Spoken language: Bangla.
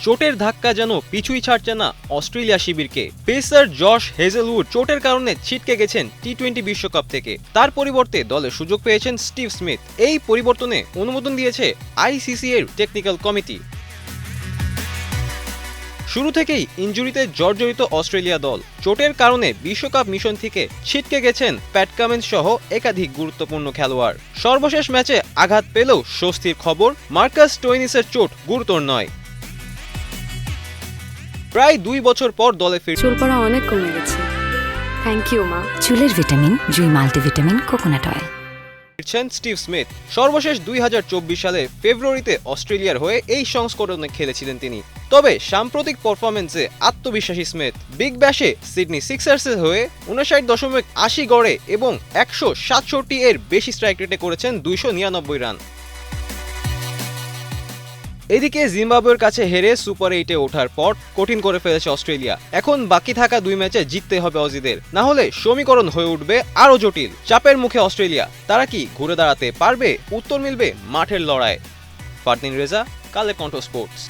চোটের ধাক্কা যেন পিছুই ছাড়ছে না অস্ট্রেলিয়া শিবিরকে। পেসার জশ হেজেলউড চোটের কারণে ছিটকে গেছেন টি-20 বিশ্বকাপ থেকে। তার পরিবর্তে দলে সুযোগ পেয়েছেন স্টিভ স্মিথ। এই পরিবর্তনে অনুমোদন দিয়েছে আইসিসি এর টেকনিক্যাল কমিটি। শুরু থেকেই ইনজুরিতে জর্জরিত অস্ট্রেলিয়া দল। চোটের কারণে বিশ্বকাপ মিশন থেকে ছিটকে গেছেন প্যাট কামিন্স সহ একাধিক গুরুত্বপূর্ণ খেলোয়াড়। সর্বশেষ ম্যাচে আঘাত পেলেও স্বস্তির খবর, মার্কাস স্টোইনিসের চোট গুরুতর নয়। প্রায় 2 বছর পর দলে চুল পড়া অনেক কমে গেছে। থ্যাংক ইউ মা। চুলের ভিটামিন জুই মাল্টিভিটামিন কোকোনাট অয়েল। ফিরছেন স্টিভ স্মিথ। সর্বশেষ 2024 সালে ফেব্রুয়ারিতে অস্ট্রেলিয়ার হয়ে এই সংস্করণে খেলেছিলেন তিনি। তবে সাম্প্রতিক পারফরম্যান্সে আত্মবিশ্বাসী স্মিথ বিগ ব্যাশে সিডনি সিক্সার্সের হয়ে 59.80 গড়ে এবং 167 এর বেশি স্ট্রাইক রেটে করেছেন 299 রান। এদিকে জিম্বাবুয়ের কাছে হেরে সুপার 8-এ ওঠার পর কঠিন করে ফেলেছে অস্ট্রেলিয়া। এখন বাকি থাকা 2 ম্যাচে জিততে হবে অজিদের, না হলে সমীকরণ হয়ে উঠবে আরও জটিল। চাপের মুখে অস্ট্রেলিয়া, তারা কি ঘুরে দাঁড়াতে পারবে? উত্তর মিলবে মাঠের লড়াই। ফারদিন রেজা, কালের কণ্ঠ স্পোর্টস।